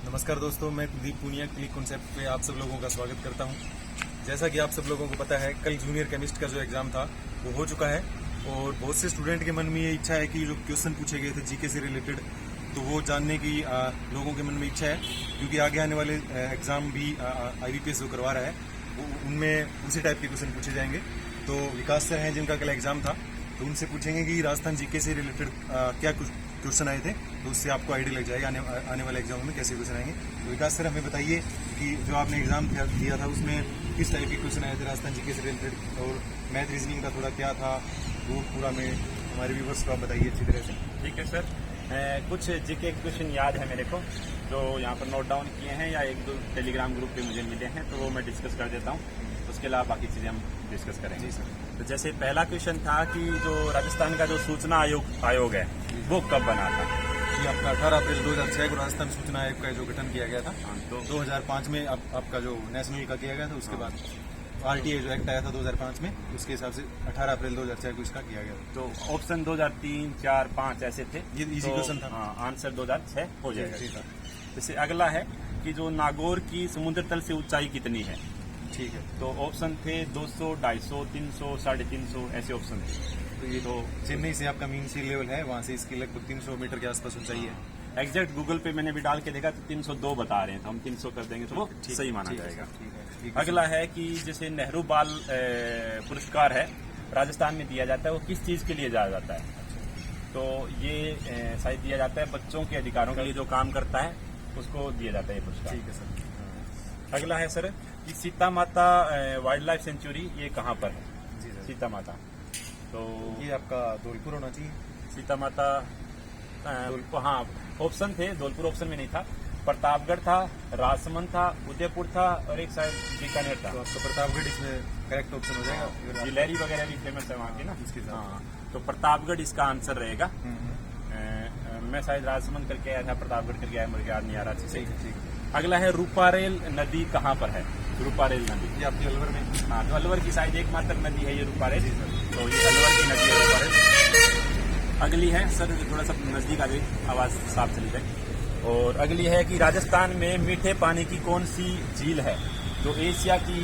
नमस्कार दोस्तों, मैं कुलदीप पूनिया क्लिक कॉन्सेप्ट पे आप सब लोगों का स्वागत करता हूं। जैसा कि आप सब लोगों को पता है, कल जूनियर केमिस्ट का जो एग्जाम था वो हो चुका है और बहुत से स्टूडेंट के मन में ये इच्छा है कि जो क्वेश्चन पूछे गए थे जीके से रिलेटेड, तो वो जानने की लोगों के मन में इच्छा है, क्योंकि आगे आने वाले एग्जाम भी IBPS जो करवा रहा है उनमें उसी टाइप के क्वेश्चन पूछे जाएंगे। तो विकास सर हैं जिनका कल एग्जाम था, तो उनसे पूछेंगे कि राजस्थान जीके से रिलेटेड क्या कुछ क्वेश्चन आए थे, तो उससे आपको आइडिया लग जाएगा आने वाले एग्जाम में कैसे क्वेश्चन आएंगे। तो विकास सर, हमें बताइए कि जो आपने एग्जाम दिया था उसमें किस टाइप के क्वेश्चन आए थे राजस्थान जीके से रिलेटेड, और मैथ रीजनिंग का थोड़ा क्या था वो पूरा में हमारे व्यूवर्स को आप बताइए अच्छी तरह से। ठीक है सर, कुछ जीके क्वेश्चन याद है मेरे को, जो यहाँ पर नोट डाउन किए हैं या एक दो टेलीग्राम ग्रुप पे मुझे मिले हैं, तो वो मैं डिस्कस कर देता हूँ। उसके अलावा बाकी चीज़ें हम डिस्कस करेंगे। जी सर। तो जैसे पहला क्वेश्चन था कि जो राजस्थान का जो सूचना आयोग है वो कब बना था। ये आपका 18 अप्रैल 2006 को राजस्थान सूचना आयोग का जो गठन किया गया था, तो 2005 में आपका जो नेशनल का किया गया था, उसके बाद RTA जो एक्ट आया था 2005 में, उसके हिसाब से 18 अप्रैल 2006 को इसका किया गया था। तो ऑप्शन 2003, 4, 5 ऐसे थे। ये इजी क्वेश्चन था। हाँ, आंसर 2006 हो जाएगा। जी सर। जैसे अगला है कि जो नागौर की समुद्र तल से ऊंचाई कितनी है। ठीक है। तो ऑप्शन थे 200, 250, 300, 350 ऐसे ऑप्शन थे। तो ये तो चेन्नई से आपका मीन सी लेवल है, वहाँ से इसकी लगभग 300 मीटर के आसपास ऊंचाई है। एग्जैक्ट गूगल पे मैंने भी डाल के देखा तो 302 बता रहे हैं, तो हम 300 कर देंगे तो वो सही माना जाएगा। ठीक है। अगला है कि जैसे नेहरू बाल पुरस्कार है राजस्थान में दिया जाता है, वो किस चीज के लिए दिया जाता है। तो ये शायद दिया जाता है बच्चों के अधिकारों के लिए जो काम करता है उसको दिया जाता है ये पुरस्कार। ठीक है सर। अगला है सर कि सीता माता वाइल्ड लाइफ सेंचुरी ये कहाँ पर है। जी सर। सीता माता, तो ये आपका धौलपुर होना चाहिए। सीता माता हाँ, ऑप्शन थे, धौलपुर ऑप्शन में नहीं था, प्रतापगढ़ था, राजसमंद था, उदयपुर था और एक शायद बीकानेर था। तो आपका प्रतापगढ़ इसमें करेक्ट ऑप्शन हो जाएगा। जिलेरी वगैरह भी फेमस है वहाँ की ना, इसके साथ। हाँ, तो प्रतापगढ़ इसका आंसर रहेगा। मैं शायद राजसमंद करके आया था, प्रतापगढ़ करके आया, मुझे याद नहीं आ रहा अच्छे से। ठीक है। अगला है रूपारेल नदी कहाँ पर है। रूपारेल नदी ये आपकी अलवर में। हाँ, तो अलवर की शायद एकमात्र नदी है ये रूपारेल, तो ये अलवर की नदी है रूपारेल। अगली है सर, थोड़ा सा नजदीक आ गई, आवाज साफ चली जाए। और अगली है कि राजस्थान में मीठे पानी की कौन सी झील है, जो एशिया की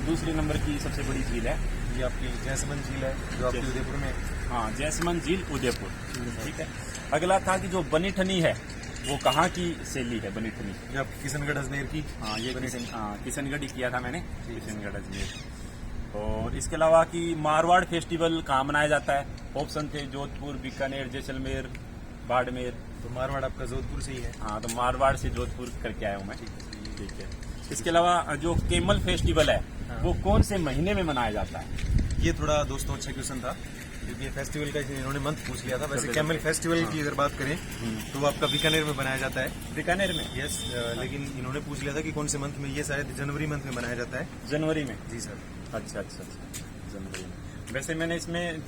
दूसरी नंबर की सबसे बड़ी झील है। ये आपकी जैसमंद झील है जो आपकी उदयपुर में। हाँ, जैसमंद झील उदयपुर। ठीक है। अगला था कि जो बनीठनी है वो कहाँ की शैली है। बनीठनी ये आपकी किशनगढ़ अजमेर की। हाँ, ये किशनगढ़ ही किया था मैंने, किशनगढ़ अजमेर। और इसके अलावा कि मारवाड़ फेस्टिवल कहाँ मनाया जाता है। ऑप्शन थे जोधपुर, बीकानेर, जैसलमेर, बाड़मेर। तो मारवाड़ आपका जोधपुर से ही है। हाँ, तो मारवाड़ से जोधपुर करके आया हूँ मैं। ठीक है। इसके अलावा जो केमल फेस्टिवल है वो कौन से महीने में मनाया जाता है। ये थोड़ा दोस्तों अच्छा क्वेश्चन था, क्योंकि फेस्टिवल का इन्होंने मंथ पूछ लिया था। वैसे कैमल फेस्टिवल की अगर बात करें तो वो आपका बीकानेर में बनाया जाता है। बीकानेर में, यस, लेकिन इन्होंने पूछ लिया था कि कौन से मंथ में। ये शायद जनवरी मंथ में बनाया जाता है। जनवरी में। जी सर। अच्छा, जनवरी में। वैसे मैंने इसमें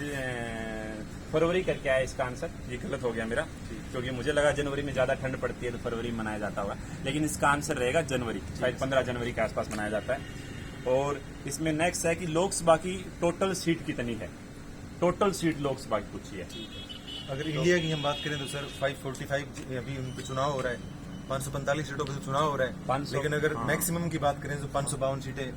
फरवरी करके आया इसका आंसर, ये गलत हो गया मेरा, क्योंकि मुझे लगा जनवरी में ज्यादा ठंड पड़ती है तो फरवरी में मनाया जाता होगा, लेकिन इसका आंसर रहेगा जनवरी, शायद 15 जनवरी के आसपास मनाया जाता है। और इसमें नेक्स्ट है कि लोकसभा की टोटल सीट कितनी है। टोटल सीट लोकसभा की पूछी है। अगर इंडिया की हम बात करें तो सर 545 अभी उन पे चुनाव हो रहा है। 545 सीटों पे तो चुनाव हो रहा है, 500, लेकिन अगर हाँ। मैक्सिमम की बात करें तो 552 सीटें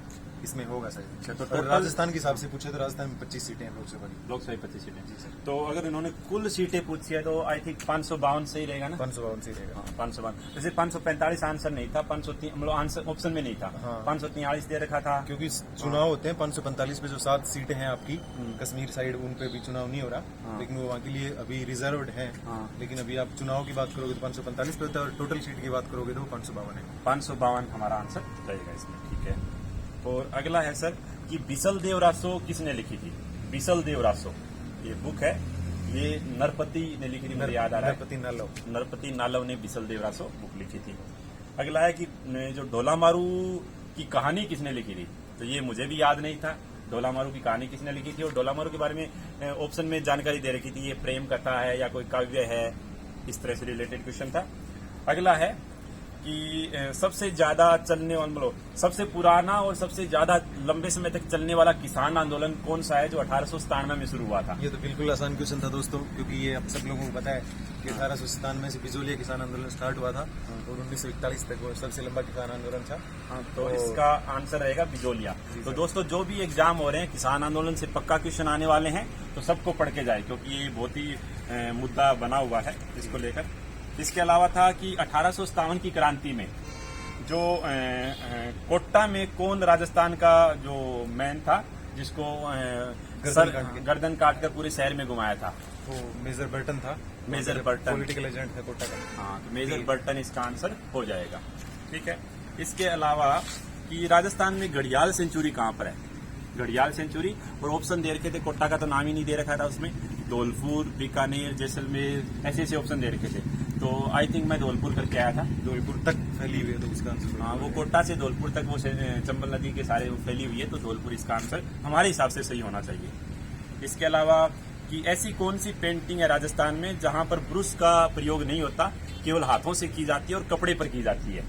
इसमें होगा सर। तो और total- राजस्थान के हिसाब से पूछे तो राजस्थान में 25 सीटें हैं लोकसभा की। लोकसभा 25 सीटें। जी सर। तो अगर इन्होंने कुल सीटें पूछी है तो आई थिंक 552 सही रहेगा ना। 552 सीट रहेगा। हाँ, 552। जैसे 545 आंसर नहीं था, 503 मतलब आंसर ऑप्शन में नहीं था। हाँ। 543 दे रखा था, क्योंकि चुनाव होते हैं 545 पे जो 7 सीटें हैं आपकी कश्मीर साइड, उन पे भी चुनाव नहीं हो रहा। हाँ। लेकिन वो वहाँ के लिए अभी रिजर्व्ड है। हाँ। लेकिन अभी आप चुनाव की बात करोगे तो 545 पे होता है, और टोटल सीट की बात करोगे तो वो 552 है। 552 हमारा आंसर रहेगा इसमें। ठीक है। और अगला है सर कि बिसल देव रासो किसने लिखी थी। बिसल देव रासो ये बुक है, ये नरपति ने लिखी थी, मुझे याद आ रहा है। नरपति नालव ने बिसल देव रासो बुक लिखी थी। अगला है कि जो ढोलामारू की कहानी किसने लिखी थी। तो ये मुझे भी याद नहीं था, ढोलामारू की कहानी किसने लिखी थी। और ढोलामारू के बारे में ऑप्शन में जानकारी दे रखी थी, ये प्रेम कथा है या कोई काव्य है, इस तरह से रिलेटेड क्वेश्चन था। अगला है कि सबसे ज्यादा चलने वाला मतलब सबसे पुराना और सबसे ज्यादा लंबे समय तक चलने वाला किसान आंदोलन कौन सा है जो 1897 में शुरू हुआ था? ये तो बिल्कुल आसान क्वेश्चन था दोस्तों, क्योंकि ये आप सब लोगों को पता है कि 1897 से बिजोलिया किसान आंदोलन स्टार्ट हुआ था और 1941 तक वो सबसे लंबा किसान आंदोलन था। तो इसका आंसर रहेगा बिजोलिया। तो दोस्तों जो भी एग्जाम हो रहे हैं किसान आंदोलन से पक्का क्वेश्चन आने वाले हैं, तो सबको पढ़ के जाए, क्योंकि ये बहुत ही मुद्दा बना हुआ है इसको लेकर। इसके अलावा था कि 1857 की क्रांति में जो कोट्टा में कौन राजस्थान का जो मैन था जिसको गर्दन काट कर पूरे शहर में घुमाया था? वो मेजर बर्टन था। मेजर बर्टन पॉलिटिकल एजेंट था कोटा का। हाँ, तो मेजर बर्टन इसका आंसर हो जाएगा। ठीक है। इसके अलावा कि राजस्थान में घड़ियाल सेंचुरी कहाँ पर है? घड़ियाल सेंचुरी, और ऑप्शन दे रखे थे, कोटा का तो नाम ही नहीं दे रखा था उसमें, धौलपुर, बीकानेर, जैसलमेर, ऐसे ऐसे ऑप्शन दे रखे थे। तो आई थिंक मैं धौलपुर करके आया था। धौलपुर तक फैली हुई है तो इसका आंसर। हाँ, वो कोटा से धौलपुर तक वो चंबल नदी के सारे फैली हुई है, तो धौलपुर इसका आंसर हमारे हिसाब से सही होना चाहिए। इसके अलावा कि ऐसी कौन सी पेंटिंग है राजस्थान में जहां पर ब्रश का प्रयोग नहीं होता, केवल हाथों से की जाती है और कपड़े पर की जाती है?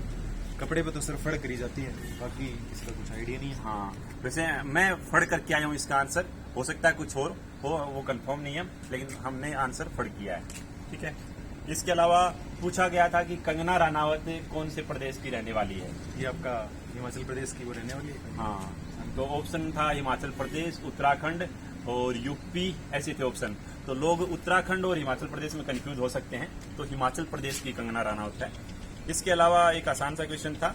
कपड़े पे तो सिर्फ फड़ करी जाती है, बाकी इसका कुछ आइडिया नहीं है। हाँ, वैसे मैं फड़ करके आया हूँ इसका आंसर, हो सकता है कुछ और हो, वो कंफर्म नहीं है, लेकिन हमने आंसर फड़ किया है। ठीक है। इसके अलावा पूछा गया था कि कंगना रनावत कौन से प्रदेश की रहने वाली है? ये आपका हिमाचल प्रदेश की वो रहने वाली है। हाँ, तो ऑप्शन था हिमाचल प्रदेश, उत्तराखंड और यूपी, ऐसे थे ऑप्शन। तो लोग उत्तराखंड और हिमाचल प्रदेश में कंफ्यूज हो सकते हैं, तो हिमाचल प्रदेश की कंगना रनावत है। इसके अलावा एक आसान सा क्वेश्चन था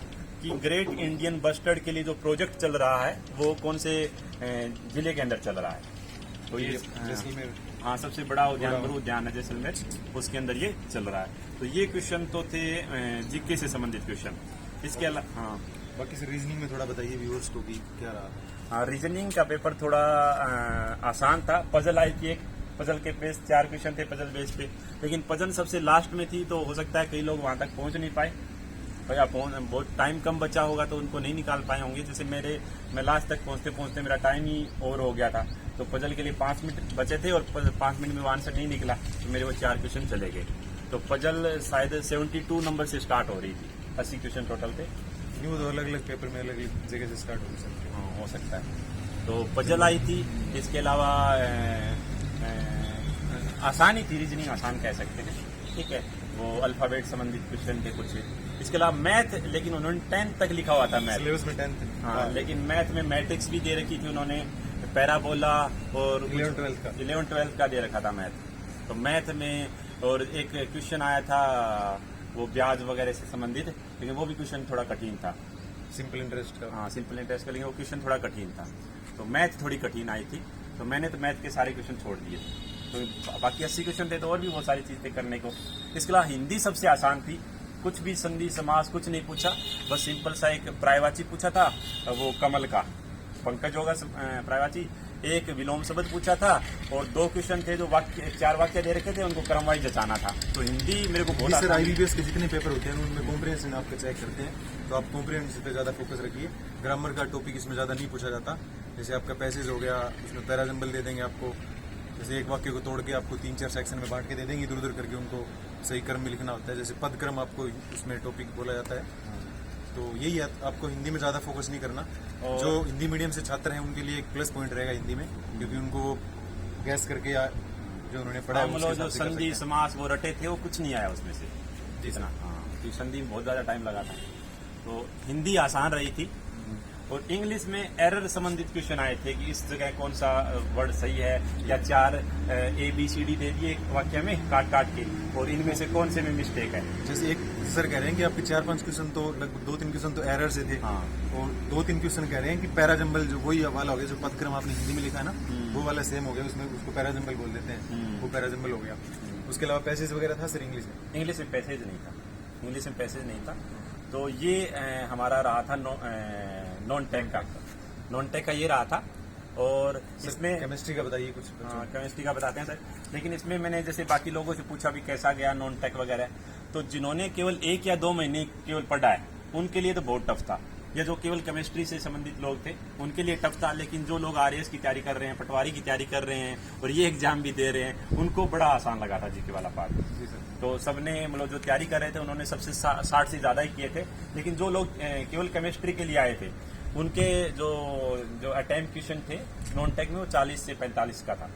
कि ग्रेट इंडियन बस्टर्ड के लिए जो प्रोजेक्ट चल रहा है वो कौन से जिले के अंदर चल रहा है? तो ये जैसलमेर। हाँ, सबसे बड़ा उद्यान मरु उद्यान है जैसलमेर, उसके अंदर ये चल रहा है। तो ये क्वेश्चन तो थे जीके से संबंधित क्वेश्चन। इसके अलावा हाँ, बाकी से रीजनिंग में थोड़ा बताइए व्यूअर्स को कि क्या रहा। हाँ, रीजनिंग का पेपर थोड़ा आसान था। पजल आई थी, एक पजल के बेस 4 क्वेश्चन थे पजल बेस पे, लेकिन पजल सबसे लास्ट में थी, तो हो सकता है कई लोग वहां तक पहुंच नहीं पाए, या बहुत टाइम कम बचा होगा तो उनको नहीं निकाल पाए होंगे। जैसे मैं लास्ट तक पहुंचते पहुंचते मेरा टाइम ही ओवर हो गया था, तो पजल के लिए 5 मिनट बचे थे और 5 मिनट में वो आंसर नहीं निकला, तो मेरे वो 4 क्वेश्चन चले गए। तो पजल शायद 72 नंबर से स्टार्ट हो रही थी, 80 क्वेश्चन टोटल थे। न्यू तो अलग अलग पेपर में अलग अलग जगह से स्टार्ट हो सकते हैं। हाँ, हो सकता है। तो पजल आई थी। इसके अलावा आसान ही थी, रीजनिंग आसान कह सकते हैं। ठीक है, वो अल्फाबेट संबंधित क्वेश्चन थे कुछ। इसके अलावा मैथ, लेकिन उन्होंने 10th तक लिखा हुआ था मैथ सिलेबस में 10th। हाँ, लेकिन मैथ में मैट्रिक्स भी दे रखी थी उन्होंने, पैराबोला और 11th-12th का दे रखा था मैथ। तो मैथ में और एक क्वेश्चन आया था वो ब्याज वगैरह से संबंधित, लेकिन वो भी क्वेश्चन थोड़ा कठिन था। सिंपल इंटरेस्ट का। हाँ, सिंपल इंटरेस्ट का, लेकिन वो क्वेश्चन थोड़ा कठिन था। तो मैथ थोड़ी कठिन आई थी, तो मैंने तो मैथ के सारे क्वेश्चन छोड़ दिए। तो बाकी 80 क्वेश्चन थे, तो और भी बहुत सारी चीजें करने को। इसके अलावा हिंदी सबसे आसान थी, कुछ भी संधि समास कुछ नहीं पूछा, बस सिंपल सा एक प्रायवाची पूछा था, वो कमल का पंकज होगा प्रायवाची। एक विलोम शब्द पूछा था और 2 क्वेश्चन थे जो 4 वाक्य दे रखे थे, उनको क्रमवाइज जचाना था। तो हिंदी मेरे को बहुत सर IBPS के जितने पेपर होते हैं उनमें कॉम्प्रिहेंशन आपका चेक करते हैं, तो आप कॉम्प्रिहेंशन पे ज्यादा फोकस रखिए। ग्रामर का टॉपिक इसमें ज्यादा नहीं पूछा जाता। जैसे आपका पैसेज हो गया, उसमें पैराजम्बल दे देंगे आपको, जैसे एक वाक्य को तोड़ के आपको 3-4 सेक्शन में बांट के दे देंगे, इधर उधर करके उनको सही क्रम में लिखना होता है। जैसे पद क्रम आपको उसमें टॉपिक बोला जाता है। तो यही है, आपको हिंदी में ज्यादा फोकस नहीं करना। जो हिंदी मीडियम से छात्र हैं उनके लिए एक प्लस पॉइंट रहेगा हिंदी में, क्योंकि उनको गैस करके जो उन्होंने पढ़ा जो संधि समास वो रटे थे वो कुछ नहीं आया उसमें से जितना। हाँ, तो संधि में बहुत ज्यादा टाइम लगा था। तो हिंदी आसान रही थी। और इंग्लिश में एरर संबंधित क्वेश्चन आए थे कि इस जगह कौन सा वर्ड सही है, या 4 ABCD दे दिए वाक्य में काट के, और इनमें से कौन से में मिस्टेक है। जैसे एक सर कह रहे हैं कि आपके 4-5 क्वेश्चन तो लगभग 2-3 क्वेश्चन तो एरर से थे। हाँ, और 2-3 क्वेश्चन कह रहे हैं कि पैराजम्बल जो वही वाला हो गया, जो पदक्रम आपने हिंदी में लिखा है ना, वो वाला सेम हो गया, उसमें उसको पैराजम्बल बोल देते हैं, वो पैराजम्बल हो गया। उसके अलावा पैसेज वगैरह था सर इंग्लिश में? इंग्लिश में पैसेज नहीं था, इंग्लिश में पैसेज नहीं था। तो ये हमारा रहा था नॉन टेक का ये रहा था। और इसमें केमिस्ट्री का बताइए कुछ। केमिस्ट्री का बताते हैं सर। लेकिन इसमें मैंने जैसे बाकी लोगों से पूछा भी कैसा गया नॉन टेक वगैरह, तो जिन्होंने केवल 1 या 2 महीने केवल पढ़ा है उनके लिए तो बहुत टफ था। या जो केवल केमिस्ट्री से संबंधित लोग थे उनके लिए टफ था, लेकिन जो लोग आरएएस की तैयारी कर रहे हैं, पटवारी की तैयारी कर रहे हैं और ये एग्जाम भी दे रहे हैं, उनको बड़ा आसान लगा था जीके वाला पार्ट। जी सर। तो सबने मतलब जो तैयारी कर रहे थे उन्होंने सबसे 60 से ज्यादा ही किए थे, लेकिन जो लोग केवल केमिस्ट्री के लिए आए थे उनके जो अटेम्प्ट क्वेश्चन थे नॉन टेक में वो 40 से 45 का था।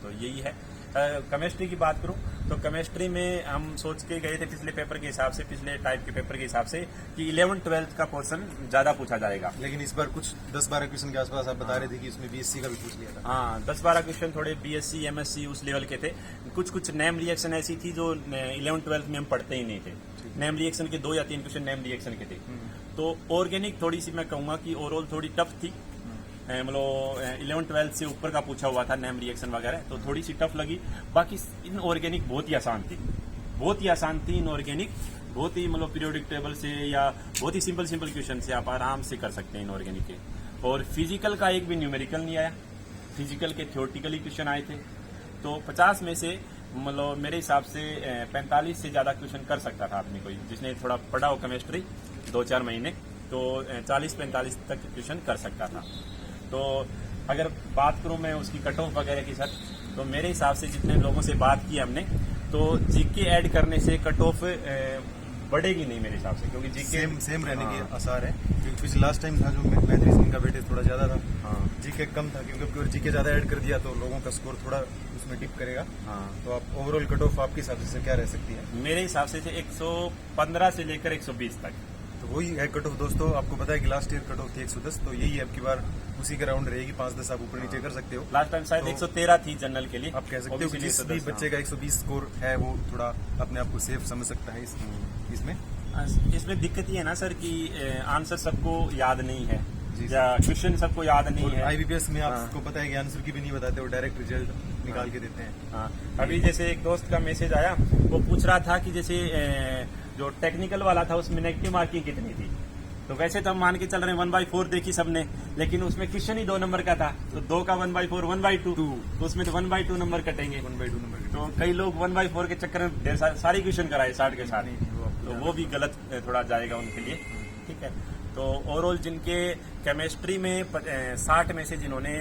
तो यही है। केमिस्ट्री की बात करूं तो केमिस्ट्री में हम सोच के गए थे पिछले पेपर के हिसाब से, पिछले टाइप के पेपर के हिसाब से कि 11-12 का पोर्शन ज्यादा पूछा जाएगा। लेकिन इस बार कुछ 10-12 क्वेश्चन के आसपास आप बता रहे थे कि इसमें बीएससी का भी पूछ लिया था। हाँ, 10-12 क्वेश्चन थोड़े बीएससी एमएससी उस लेवल के थे। कुछ नेम रिएक्शन ऐसी थी जो 11-12 में हम पढ़ते ही नहीं थे। नेम रिएक्शन के 2 या 3 क्वेश्चन नेम रिएक्शन के थे। तो ऑर्गेनिक थोड़ी सी मैं कहूंगा कि ओवरऑल थोड़ी टफ थी, मतलब 11-12 से ऊपर का पूछा हुआ था नेम रिएक्शन वगैरह, तो थोड़ी सी टफ लगी। बाकी इन ऑर्गेनिक बहुत ही आसान थी, बहुत ही आसान थी इन ऑर्गेनिक, बहुत ही मतलब पीरियोडिक टेबल से या बहुत ही सिंपल क्वेश्चन से आप आराम से कर सकते हैं इन ऑर्गेनिक के। और फिजिकल का एक भी न्यूमेरिकल नहीं आया, फिजिकल के थ्योरेटिकली क्वेश्चन आए थे। तो 50 में से मतलब मेरे हिसाब से 45 से ज्यादा क्वेश्चन कर सकता था आदमी कोई जिसने थोड़ा पढ़ा हो केमिस्ट्री 2-4 महीने, तो 40-45 तक क्वेश्चन कर सकता था। तो अगर बात करूं मैं उसकी कट ऑफ वगैरह की सर, तो मेरे हिसाब से जितने लोगों से बात की हमने, तो जीके ऐड करने से कट ऑफ बढ़ेगी नहीं मेरे हिसाब से, क्योंकि जीके सेम रहने के आसार है। क्योंकि पिछले लास्ट टाइम था जो मैथ रीजनिंग का वेटेज थोड़ा ज्यादा था, जीके कम था, क्योंकि जीके ज्यादा ऐड कर दिया तो लोगों का स्कोर थोड़ा उसमें डिप करेगा। तो आप ओवरऑल कट ऑफ आपके हिसाब से क्या रह सकती है? मेरे हिसाब से 115 से लेकर 120 तक। तो वही है कट ऑफ दोस्तों। आपको पता है कि लास्ट ईयर कट ऑफ थी 110, तो यही अब की बार उसी के राउंड रहेगी। 5-10 आप ऊपर नीचे कर सकते हो। लास्ट टाइम शायद 113 थी जनरल के लिए। आप कह सकते हो कि जिस भी बच्चे का 120 स्कोर है वो थोड़ा अपने आप को सेफ समझ सकता है इसमें दिक्कत ये है ना सर कि आंसर सबको याद नहीं है या क्वेश्चन सबको याद नहीं है। आईबीपीएस में आपको पता है कि आंसर की भी नहीं बताते, वो डायरेक्ट रिजल्ट निकाल के देते हैं। हाँ, अभी जैसे एक दोस्त का मैसेज आया, वो पूछ रहा था कि जैसे जो टेक्निकल वाला था उसमें नेगेटिव मार्किंग कितनी थी। तो वैसे तो हम मान के चल रहे हैं 1/4 देखी सबने, लेकिन उसमें क्वेश्चन ही 2 नंबर का था, तो 2 का 1/4 1/2, तो उसमें तो 1/2 नंबर कटेंगे। 1/2 नंबर। तो कई लोग 1/4 के चक्कर में ढेर सारी क्वेश्चन कराए 60 के 60, तो वो भी गलत थोड़ा जाएगा उनके लिए। ठीक है, तो ओवरऑल जिनके केमिस्ट्री में 60 में से जिन्होंने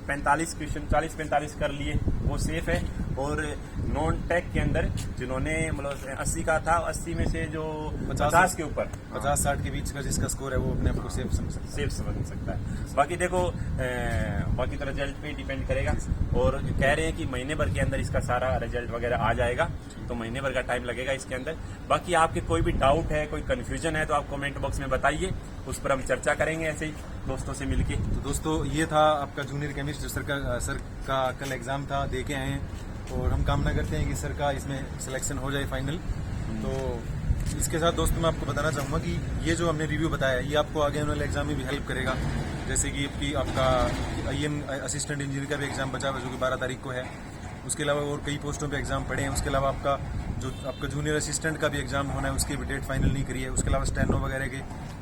45 क्वेश्चन 40-45 कर लिए वो सेफ है, और नॉन टेक के अंदर जिन्होंने मतलब 80 का था, 80 में से जो 50 के ऊपर 50-60 के बीच का जिसका स्कोर है वो अपने आप को सेफ समझ सकता है। बाकी देखो बाकी तो रिजल्ट पे डिपेंड करेगा, और कह रहे हैं कि महीने भर के अंदर इसका सारा रिजल्ट वगैरह आ जाएगा, तो महीने भर का टाइम लगेगा इसके अंदर। बाकी आपके कोई भी डाउट है, कोई कंफ्यूजन है, तो आप कमेंट बॉक्स में बताइए, उस पर हम चर्चा करेंगे ऐसे ही दोस्तों से मिलके। तो दोस्तों ये था आपका जूनियर केमिस्ट जो सर का कल एग्जाम था, दे के आए हैं, और हम कामना करते हैं कि सर का इसमें सिलेक्शन हो जाए फाइनल। तो इसके साथ दोस्तों मैं आपको बताना चाहूँगा कि ये जो हमने रिव्यू बताया ये आपको आगे आने वाले एग्जाम में भी हेल्प करेगा। जैसे कि आपका IM असिस्टेंट इंजीनियर का भी एग्जाम बचा हुआ है जो कि 12 तारीख को है। उसके अलावा और कई पोस्टों पे एग्जाम पड़े हैं। उसके अलावा आपका जूनियर असिस्टेंट का भी एग्जाम होना है, उसकी भी डेट फाइनल नहीं करी है। उसके अलावा स्टेनो वगैरह के,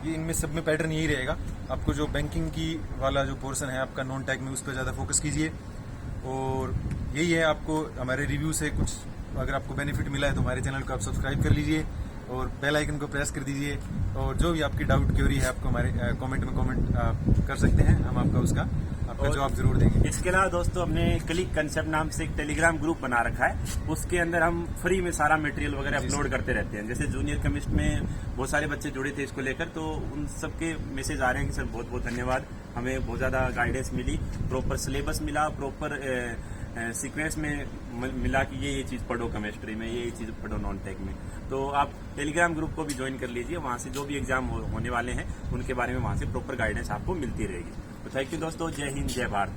ये इनमें सब में पैटर्न यही रहेगा। आपको जो बैंकिंग की वाला जो पोर्शन है आपका नॉन टेक में, उस पर ज़्यादा फोकस कीजिए। और यही है, आपको हमारे रिव्यू से कुछ अगर आपको बेनिफिट मिला है तो हमारे चैनल को आप सब्सक्राइब कर लीजिए और बेल आइकन को प्रेस कर दीजिए। और जो भी आपकी डाउट क्वेरी है आपको हमारे कमेंट में कमेंट कर सकते हैं, हम आपका जवाब जरूर देंगे। इसके अलावा दोस्तों हमने क्लिक कंसेप्ट नाम से एक टेलीग्राम ग्रुप बना रखा है, उसके अंदर हम फ्री में सारा मटेरियल वगैरह अपलोड करते रहते हैं। जैसे जूनियर केमिस्ट में बहुत सारे बच्चे जुड़े थे इसको लेकर, तो उन सबके मैसेज आ रहे हैं कि सर बहुत बहुत धन्यवाद, हमें बहुत ज़्यादा गाइडेंस मिली, प्रॉपर सिलेबस मिला, प्रॉपर सीक्वेंस में मिला कि ये चीज़ पढ़ो केमिस्ट्री में, ये चीज़ पढ़ो नॉन टेक में। तो आप टेलीग्राम ग्रुप को भी ज्वाइन कर लीजिए, वहाँ से जो भी एग्जाम होने वाले हैं उनके बारे में वहाँ से प्रॉपर गाइडेंस आपको मिलती रहेगी। तो थैंक यू दोस्तों, जय हिंद जय भारत।